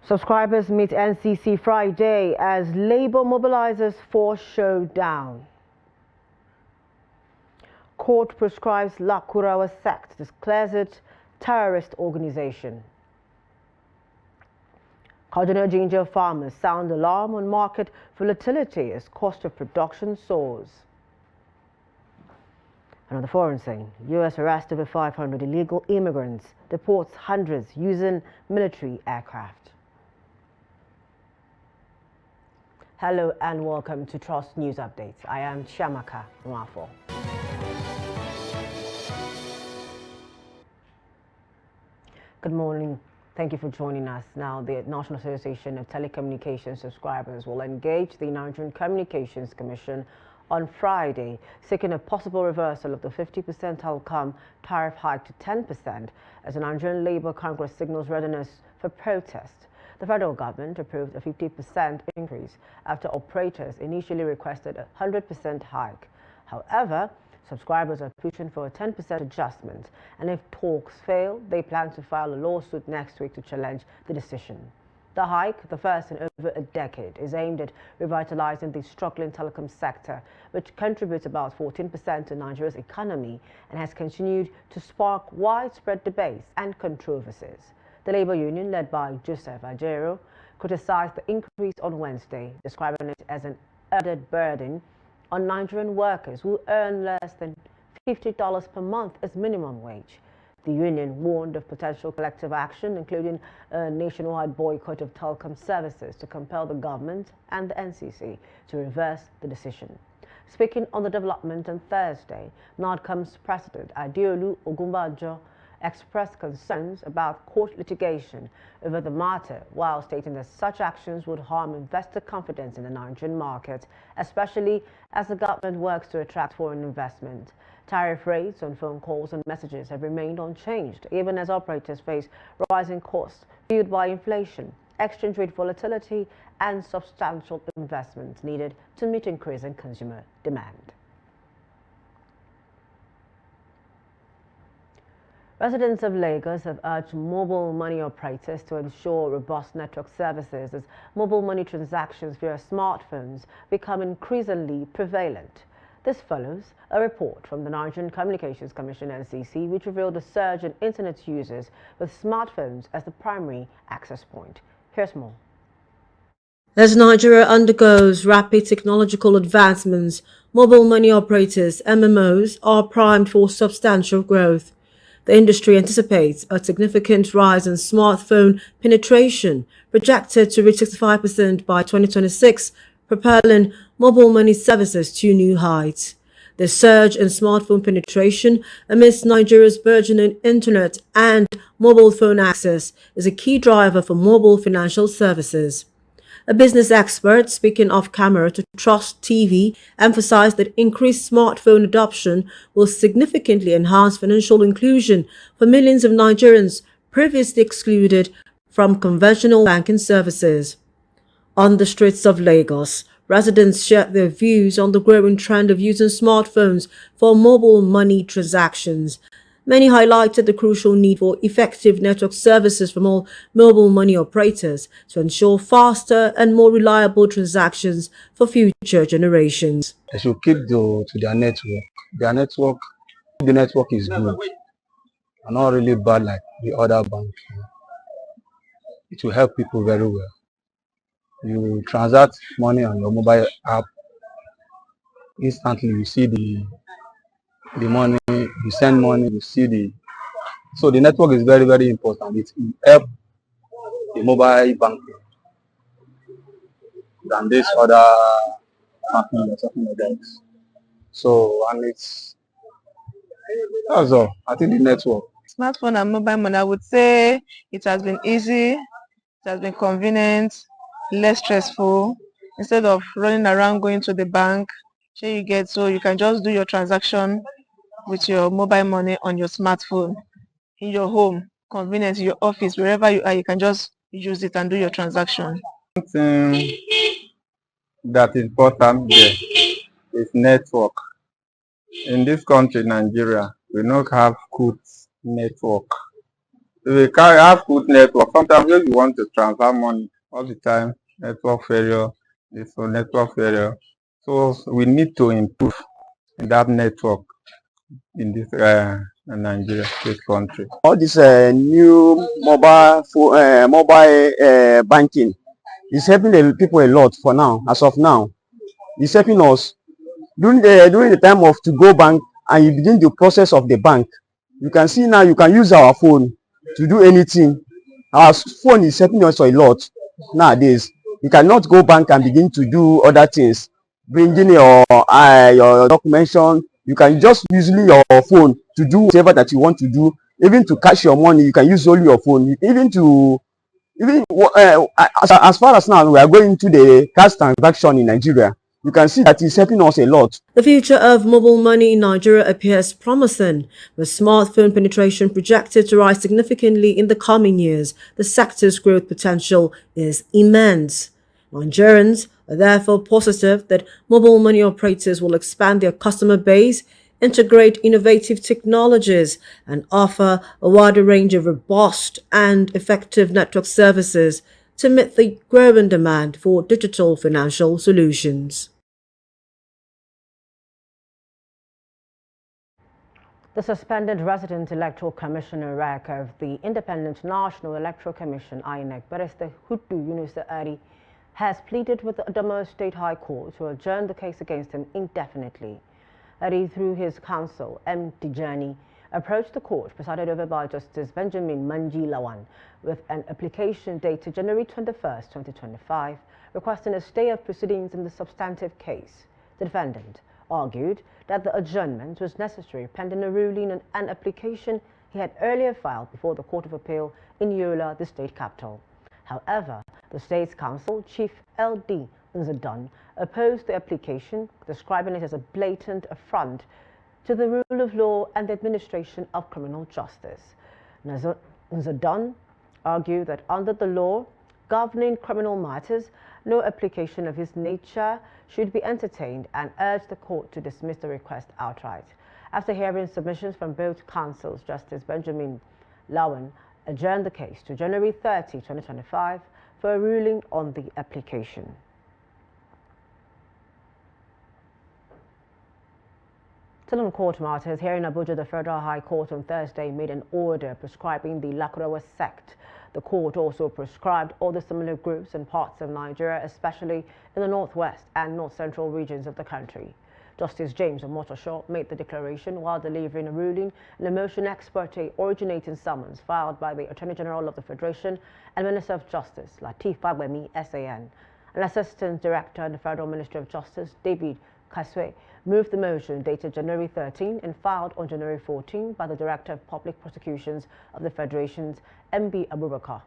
Subscribers meet NCC Friday as Labour mobilizes for Showdown. Court prescribes Lakurawa sect, declares it terrorist organization. Cardinal ginger farmers sound alarm on market volatility as cost of production soars. Another foreign thing, U.S. arrests over 500 illegal immigrants, deports hundreds using military aircraft. Hello and welcome to Trust News Updates. I am Shamaka Nwafo. Good morning. Thank you for joining us. Now, the National Association of Telecommunications Subscribers will engage the Nigerian Communications Commission on Friday, seeking a possible reversal of the 50% telecom tariff hike to 10% as the Nigerian Labour Congress signals readiness for protest. The federal government approved a 50% increase after operators initially requested a 100% hike. However, subscribers are pushing for a 10% adjustment, and if talks fail, they plan to file a lawsuit next week to challenge the decision. The hike, the first in over a decade, is aimed at revitalizing the struggling telecom sector, which contributes about 14% to Nigeria's economy and has continued to spark widespread debates and controversies. The Labour Union, led by Joseph Ajero, criticized the increase on Wednesday, describing it as an added burden on Nigerian workers who earn less than $50 per month as minimum wage. The union warned of potential collective action, including a nationwide boycott of telecom services to compel the government and the NCC to reverse the decision. Speaking on the development on Thursday, NADCOM's president, Adeolu Ogunbanjo, expressed concerns about court litigation over the matter, while stating that such actions would harm investor confidence in the Nigerian market, especially as the government works to attract foreign investment. Tariff rates on phone calls and messages have remained unchanged, even as operators face rising costs fueled by inflation, exchange rate volatility, and substantial investments needed to meet increasing consumer demand. Residents of Lagos have urged mobile money operators to ensure robust network services as mobile money transactions via smartphones become increasingly prevalent. This follows a report from the Nigerian Communications Commission (NCC), which revealed a surge in internet users with smartphones as the primary access point. Here's more. As Nigeria undergoes rapid technological advancements, mobile money operators (MMOs) are primed for substantial growth. The industry anticipates a significant rise in smartphone penetration, projected to reach 65% by 2026, propelling mobile money services to new heights. The surge in smartphone penetration amidst Nigeria's burgeoning internet and mobile phone access is a key driver for mobile financial services. A business expert speaking off camera to Trust TV emphasized that increased smartphone adoption will significantly enhance financial inclusion for millions of Nigerians previously excluded from conventional banking services. On the streets of Lagos, residents shared their views on the growing trend of using smartphones for mobile money transactions. Many highlighted the crucial need for effective network services from all mobile money operators to ensure faster and more reliable transactions for future generations. They should keep to their network. The network is good and not really bad like the other bank. It will help people very well. You transact money on your mobile app, instantly you see the money, you send money, you see so the network is very, very important. It will help the mobile banking than this other banking or something like that. So, and that's all. I think the network. Smartphone and mobile money, I would say it has been easy, it has been convenient, less stressful. Instead of running around going to the bank, so you can just do your transaction with your mobile money on your smartphone, in your home, convenient, in your office, wherever you are, you can just use it and do your transaction. Something that is important there is network. In this country, Nigeria, we don't have good network. we can have good network. Sometimes when you want to transfer money all the time, network failure, this or network failure. So we need to improve in that network in this Nigeria, this country. All this new mobile banking is helping the people a lot for now. As of now, it's helping us during the time of to go bank, and you begin the process of the bank. You can see now you can use our phone to do anything. Our phone is helping us a lot nowadays. You cannot go bank and begin to do other things, bringing your documentation. You can just using your phone to do whatever that you want to do. Even to cash your money, you can use only your phone. As far as now we are going to the cash transaction in Nigeria, you can see that it's helping us a lot. The future of mobile money in Nigeria appears promising, with smartphone penetration projected to rise significantly in the coming years. The sector's growth potential is immense. Nigerians are therefore positive that mobile money operators will expand their customer base, integrate innovative technologies, and offer a wider range of robust and effective network services to meet the growing demand for digital financial solutions. The suspended resident electoral commissioner REC of the Independent National Electoral Commission, INEC, Barrister Hudu Yunusa Ari, has pleaded with the Adamawa State High Court to adjourn the case against him indefinitely. Ari, through his counsel, M. Tijani, approached the court presided over by Justice Benjamin Manji Lawan with an application dated January 21, 2025, requesting a stay of proceedings in the substantive case. The defendant argued that the adjournment was necessary pending a ruling on an application he had earlier filed before the Court of Appeal in Yola, the state capital. However, the state's counsel, Chief L.D. Nzadon, opposed the application, describing it as a blatant affront to the rule of law and the administration of criminal justice. Nzadon argued that under the law governing criminal matters, no application of his nature should be entertained, and urged the court to dismiss the request outright. After hearing submissions from both counsels, Justice Benjamin Lawan adjourned the case to January 30, 2025 for a ruling on the application. Still on court matters, here in Abuja, the Federal High Court on Thursday made an order prescribing the Lakurawa sect. The court also prescribed other similar groups in parts of Nigeria, especially in the northwest and north-central regions of the country. Justice James Omotosho made the declaration while delivering a ruling in a motion ex parte originating summons filed by the Attorney General of the Federation and Minister of Justice, Lateef Fagbemi, SAN. An Assistant Director in the Federal Ministry of Justice, David Kaswe, moved the motion dated January 13 and filed on January 14 by the Director of Public Prosecutions of the Federation's MB Abubakar.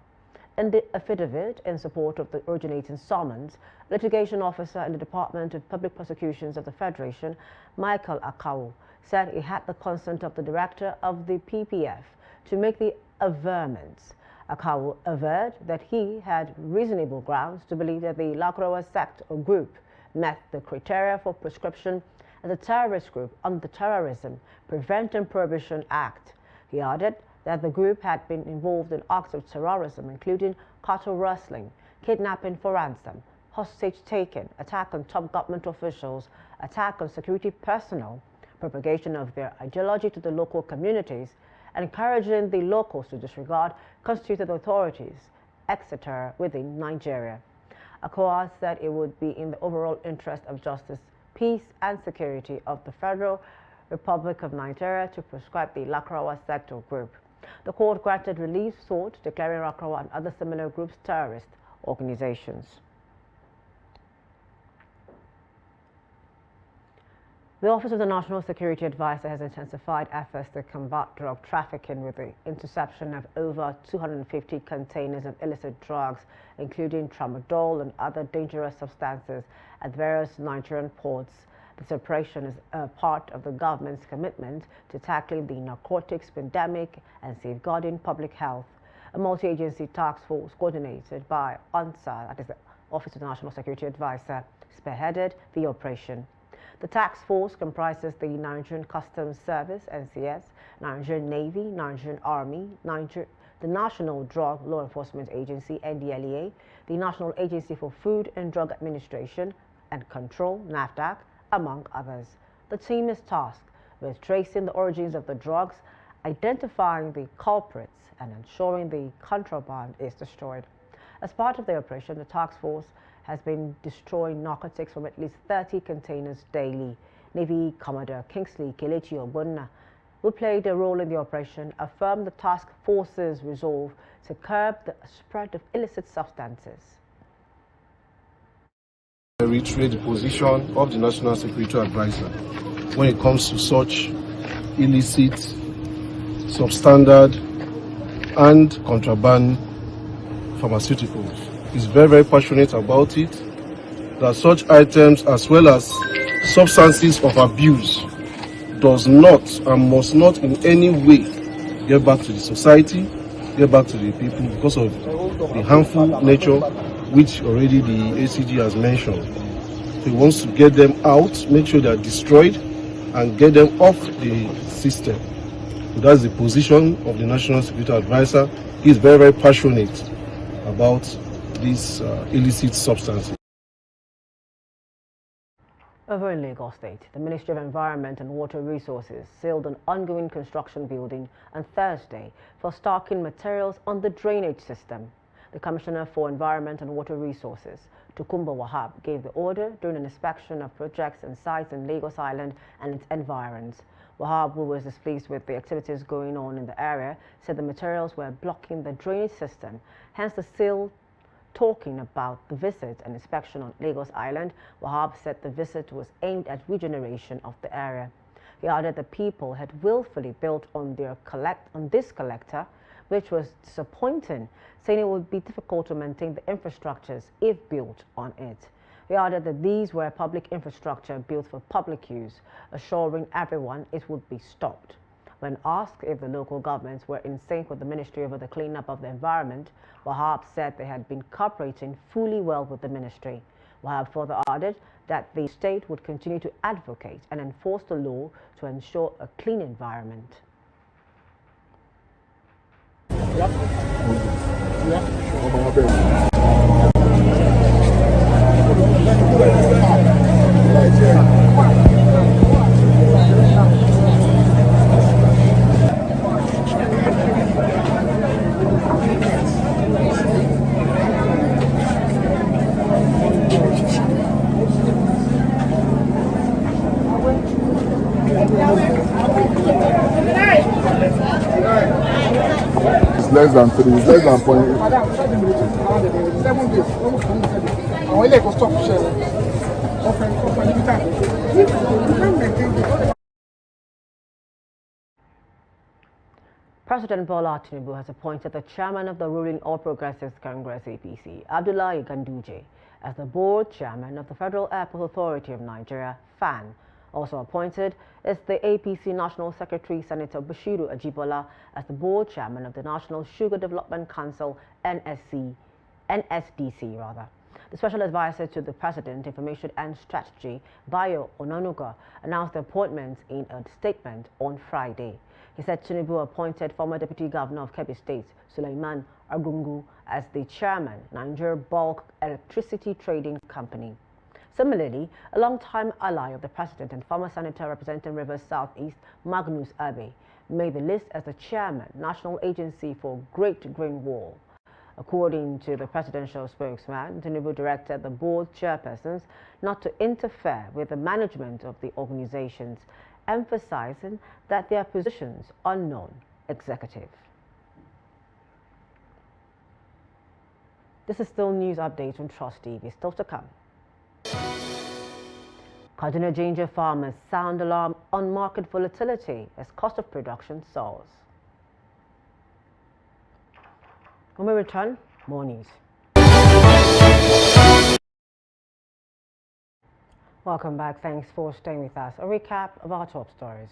In the affidavit in support of the originating summons, litigation officer in the Department of Public Prosecutions of the Federation, Michael Akawu, said he had the consent of the Director of the PPF to make the averments. Akawu averred that he had reasonable grounds to believe that the Lakurawa sect or group met the criteria for prescription as a terrorist group under the Terrorism Prevention and Prohibition Act. He added that the group had been involved in acts of terrorism, including cattle rustling, kidnapping for ransom, hostage taking, attack on top government officials, attack on security personnel, propagation of their ideology to the local communities, encouraging the locals to disregard constituted authorities, etc. within Nigeria. Akoa said it would be in the overall interest of justice, peace and security of the Federal Republic of Nigeria to prescribe the Lakurawa sect or group. The court granted relief sought, declaring Lakurawa and other similar groups terrorist organizations. The Office of the National Security Advisor has intensified efforts to combat drug trafficking with the interception of over 250 containers of illicit drugs, including tramadol and other dangerous substances, at various Nigerian ports. This operation is a part of the government's commitment to tackling the narcotics pandemic and safeguarding public health. A multi-agency task force coordinated by ONSA, that is the Office of the National Security Advisor, spearheaded the operation. The task force comprises the Nigerian Customs Service, NCS, Nigerian Navy, Nigerian Army, the National Drug Law Enforcement Agency, NDLEA, the National Agency for Food and Drug Administration and Control, NAFDAC, among others. The team is tasked with tracing the origins of the drugs, identifying the culprits, and ensuring the contraband is destroyed. As part of the operation, the task force has been destroying narcotics from at least 30 containers daily. Navy Commodore Kingsley Kelechi Ogbonna, who played a role in the operation, affirmed the task force's resolve to curb the spread of illicit substances. I reiterate the position of the National Security Advisor when it comes to such illicit, substandard, and contraband pharmaceuticals. He's very, very passionate about it, that such items as well as substances of abuse does not and must not in any way get back to the society, get back to the people because of the harmful nature which already the ACG has mentioned. He wants to get them out, make sure they are destroyed, and get them off the system. So that's the position of the National Security Advisor. He is very, very passionate about these illicit substances. Over in Lagos State, the Ministry of Environment and Water Resources sealed an ongoing construction building on Thursday for stocking materials on the drainage system. The Commissioner for Environment and Water Resources, Tokunbo Wahab, gave the order during an inspection of projects and sites in Lagos Island and its environs. Wahab, who was displeased with the activities going on in the area, said the materials were blocking the drainage system, hence the seal. Talking about the visit and inspection on Lagos Island, Wahab said the visit was aimed at regeneration of the area. He added the people had willfully built on this collector, which was disappointing, saying it would be difficult to maintain the infrastructures if built on it. He added that these were public infrastructure built for public use, assuring everyone it would be stopped. When asked if the local governments were in sync with the ministry over the cleanup of the environment, Wahab said they had been cooperating fully well with the ministry. Wahab further added that the state would continue to advocate and enforce the law to ensure a clean environment. Less than 3, it's less than point. President Bola Tinubu has appointed the chairman of the ruling All Progressives Congress APC, Abdullahi Ganduje, as the board chairman of the Federal Airport Authority of Nigeria, FAN. Also appointed is the APC National Secretary, Senator Bashiru Ajibola, as the board chairman of the National Sugar Development Council, NSDC. The special advisor to the President, Information and Strategy, Bayo Onanuga, announced the appointments in a statement on Friday. He said Tinubu appointed former Deputy Governor of Kebbi State, Suleiman Argungu, as the chairman, Nigeria Bulk Electricity Trading Company. Similarly, a long-time ally of the president and former senator representing Rivers Southeast, Magnus Abe, made the list as the chairman, National Agency for Great Green Wall. According to the presidential spokesman, Tinubu directed the board chairpersons not to interfere with the management of the organizations, emphasizing that their positions are non-executive. This is still news update on Trust TV. Still to come. Kaduna ginger farmers sound alarm on market volatility as cost of production soars. When we return, more news. Welcome back. Thanks for staying with us. A recap of our top stories.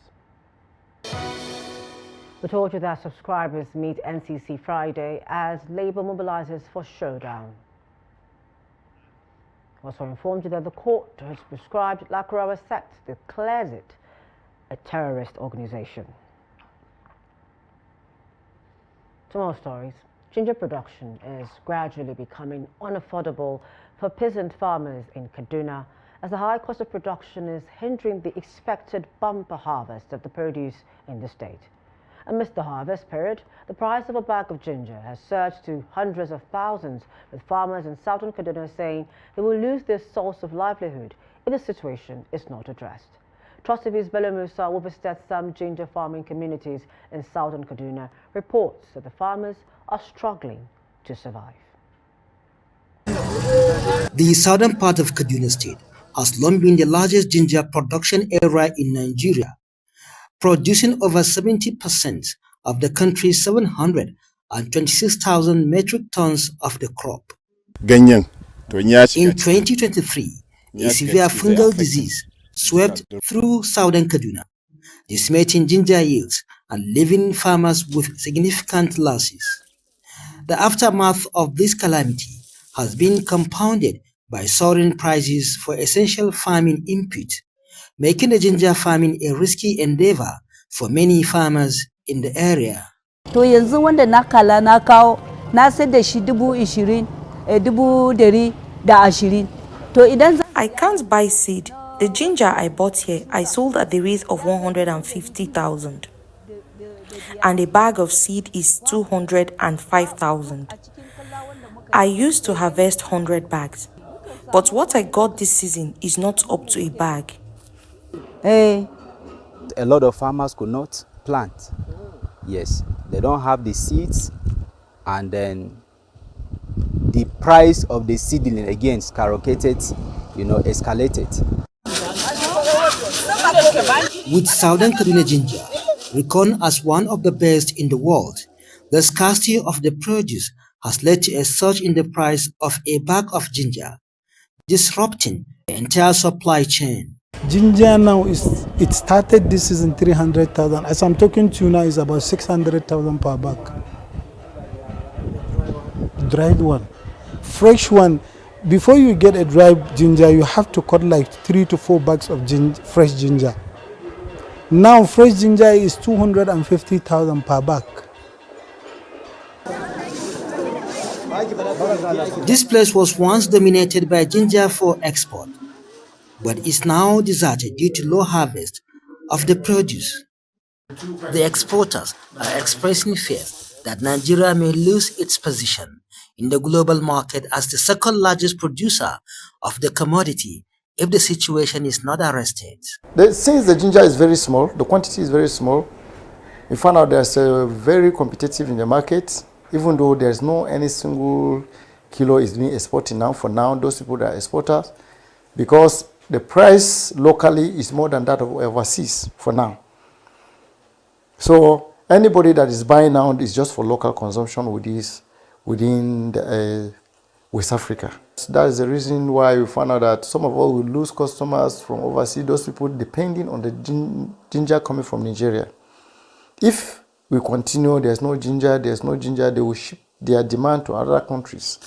We told you that subscribers meet NCC Friday as Labour mobilizes for Showdown. Also informed you that the court has prescribed Lakurawa sect declares it a terrorist organization. To more stories, ginger production is gradually becoming unaffordable for peasant farmers in Kaduna as the high cost of production is hindering the expected bumper harvest of the produce in the state. Amidst the harvest period, the price of a bag of ginger has surged to hundreds of thousands, with farmers in southern Kaduna saying they will lose their source of livelihood if the situation is not addressed. Trust TV's Bello Musa, who visited some ginger farming communities in southern Kaduna, reports that the farmers are struggling to survive. The southern part of Kaduna State has long been the largest ginger production area in Nigeria, producing over 70% of the country's 726,000 metric tons of the crop. In 2023, a severe fungal disease swept through southern Kaduna, decimating ginger yields and leaving farmers with significant losses. The aftermath of this calamity has been compounded by soaring prices for essential farming input, making the ginger farming a risky endeavor for many farmers in the area. To yanzu wanda na kala na kawo na sai da shi 20,000, 120. To idan I can't buy seed. The ginger I bought here, I sold at the rate of 150,000. And a bag of seed is 205,000. I used to harvest 100 bags. But what I got this season is not up to a bag. A lot of farmers could not plant. Yes, they don't have the seeds, and then the price of the seedling again skyrocketed, escalated. With southern Kaduna ginger reckoned as one of the best in the world, the scarcity of the produce has led to a surge in the price of a bag of ginger, disrupting the entire supply chain. Ginger now it started this season 300,000. As I'm talking to you now, is about 600,000 per bag. Dried one, fresh one. Before you get a dry ginger, you have to cut like 3 to 4 bags of fresh ginger. Now fresh ginger is 250,000 per bag. This place was once dominated by ginger for export, but is now deserted due to low harvest of the produce. The exporters are expressing fear that Nigeria may lose its position in the global market as the second largest producer of the commodity if the situation is not arrested. Since the ginger is very small, the quantity is very small, we found out there's a very competitive in the market, even though there's no any single kilo is being exported now. For now, those people that are exporters, because the price locally is more than that of overseas for now. So anybody that is buying now is just for local consumption within West Africa. So that is the reason why we found out that some of us will lose customers from overseas, those people depending on the ginger coming from Nigeria. If we continue, there's no ginger, they will ship their demand to other countries.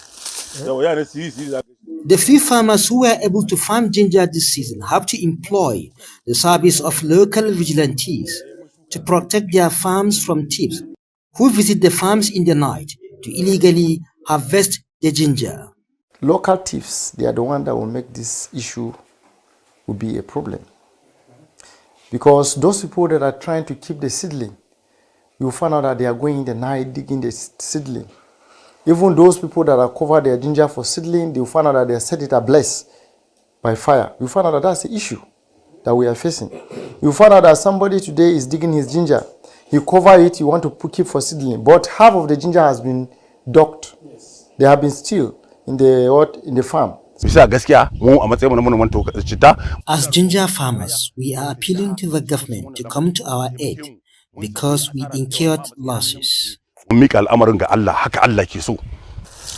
The few farmers who were able to farm ginger this season have to employ the service of local vigilantes to protect their farms from thieves who visit the farms in the night to illegally harvest the ginger. Local thieves, they are the ones that will make this issue will be a problem. Because those people that are trying to keep the seedling, you will find out that they are going in the night digging the seedling. Even those people that are covered their ginger for seedling, they will find out that they set it ablaze by fire. You find out that that's the issue that we are facing. You find out that somebody today is digging his ginger. He cover it, you want to keep for seedling, but half of the ginger has been docked. Yes. They have been still in the farm. As ginger farmers, we are appealing to the government to come to our aid because we incurred losses.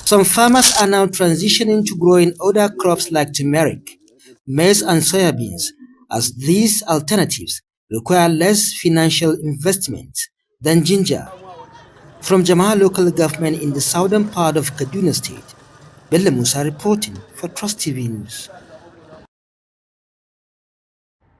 Some farmers are now transitioning to growing other crops like turmeric, maize and soybeans, as these alternatives require less financial investment than ginger. From Jama'ah local government in the southern part of Kaduna State, Bello Musa reporting for Trust TV News.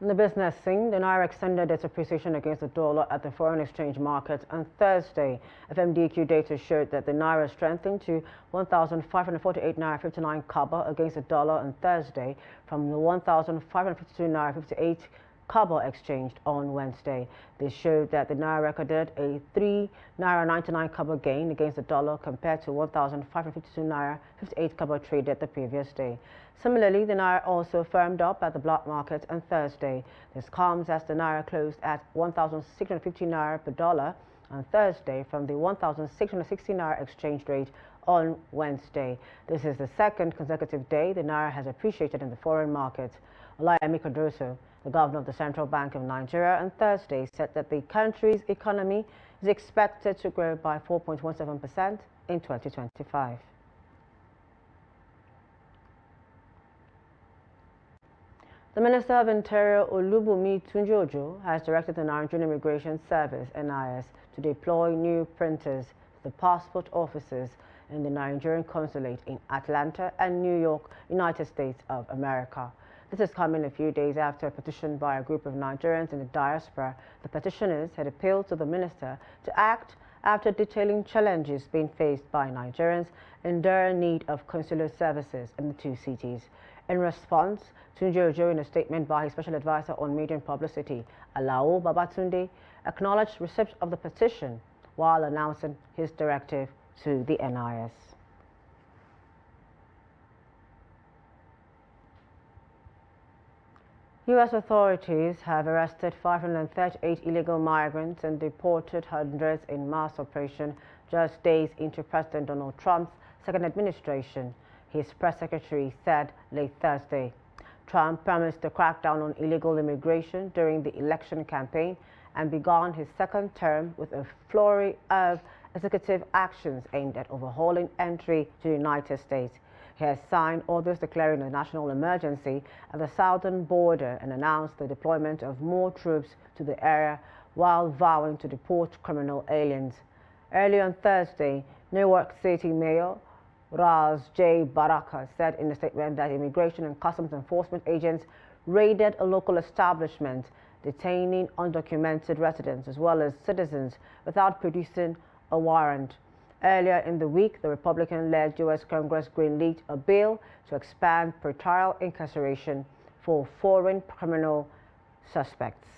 In the business scene, the Naira extended its appreciation against the dollar at the foreign exchange market on Thursday. FMDQ data showed that the Naira strengthened to 1,548 Naira 59 kobo against the dollar on Thursday from the 1,552 Naira 58 kobo exchanged on Wednesday. This showed that the Naira recorded a 3 Naira 99 kobo gain against the dollar compared to 1,552 Naira 58 kobo traded the previous day. Similarly, the Naira also firmed up at the black market on Thursday. This comes as the Naira closed at 1,650 Naira per dollar on Thursday from the 1,660 Naira exchange rate on Wednesday. This is the second consecutive day the Naira has appreciated in the foreign market. Olayemi Cardoso, the governor of the Central Bank of Nigeria, on Thursday said that the country's economy is expected to grow by 4.17% in 2025. The Minister of Interior, Olubunmi Tunji-Ojo, has directed the Nigerian Immigration Service, NIS, to deploy new printers to the passport offices in the Nigerian consulate in Atlanta and New York, United States of America. This is coming a few days after a petition by a group of Nigerians in the diaspora. The petitioners had appealed to the minister to act after detailing challenges being faced by Nigerians in their need of consular services in the two cities. In response, Tunji-Ojo, in a statement by his special advisor on media and publicity, Alao Babatunde, acknowledged receipt of the petition while announcing his directive to the NIS. U.S. authorities have arrested 538 illegal migrants and deported hundreds in mass operation just days into President Donald Trump's second administration, his press secretary said late Thursday. Trump promised to crack down on illegal immigration during the election campaign and began his second term with a flurry of executive actions aimed at overhauling entry to the United States. He has signed orders declaring a national emergency at the southern border and announced the deployment of more troops to the area while vowing to deport criminal aliens. Early on Thursday, New York City Mayor Ras J. Baraka said in a statement that Immigration and Customs Enforcement agents raided a local establishment, detaining undocumented residents as well as citizens without producing a warrant. Earlier in the week, the Republican-led U.S. Congress greenlit a bill to expand pretrial incarceration for foreign criminal suspects.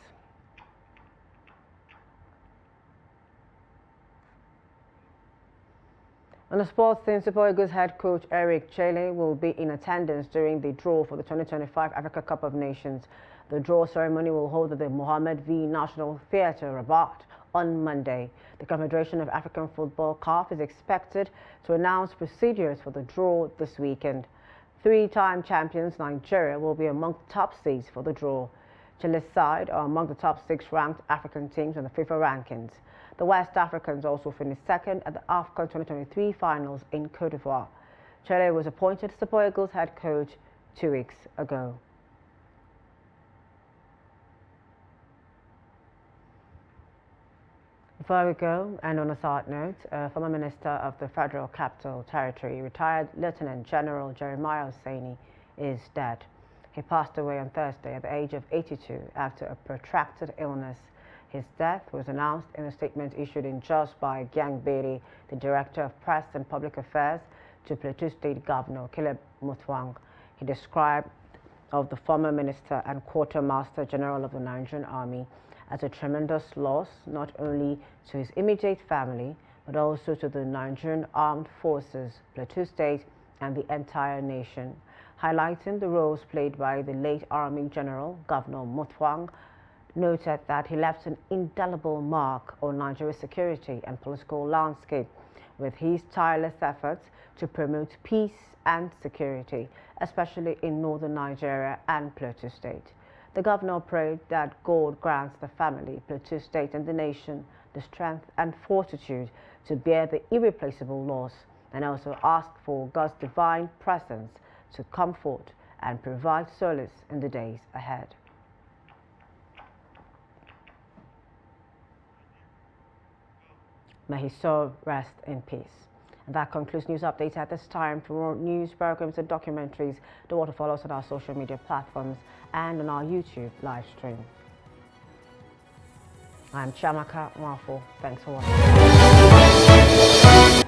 On the sports scene, Super Eagles head coach Eric Chelle will be in attendance during the draw for the 2025 Africa Cup of Nations. The draw ceremony will hold at the Mohammed V National Theatre, Rabat, on Monday. The Confederation of African Football (CAF) is expected to announce procedures for the draw this weekend. Three-time champions Nigeria will be among the top seeds for the draw. Chile's side are among the top 6 ranked African teams in the FIFA rankings. The West Africans also finished second at the AFCON 2023 finals in Cote d'Ivoire. Chelle was appointed Super Eagles head coach 2 weeks ago. Before we go, and on a side note, former Minister of the Federal Capital Territory, retired Lieutenant General Jeremiah Oseni, is dead. He passed away on Thursday at the age of 82 after a protracted illness. His death was announced in a statement issued in Jos by Gyang Beri, the Director of Press and Public Affairs, to Plateau State Governor Caleb Mutfwang. He described of the former Minister and Quartermaster General of the Nigerian Army as a tremendous loss, not only to his immediate family, but also to the Nigerian Armed Forces, Plateau State, and the entire nation. Highlighting the roles played by the late Army General, Governor Mutfwang noted that he left an indelible mark on Nigeria's security and political landscape with his tireless efforts to promote peace and security, especially in northern Nigeria and Plateau State. The governor prayed that God grants the family, Plateau State, and the nation the strength and fortitude to bear the irreplaceable loss, and also asked for God's divine presence to comfort and provide solace in the days ahead. May his soul rest in peace. And that concludes news updates at this time. For more news, programs and documentaries, do want to follow us on our social media platforms and on our YouTube live stream. I'm Chamaka Mwafo. Thanks for watching.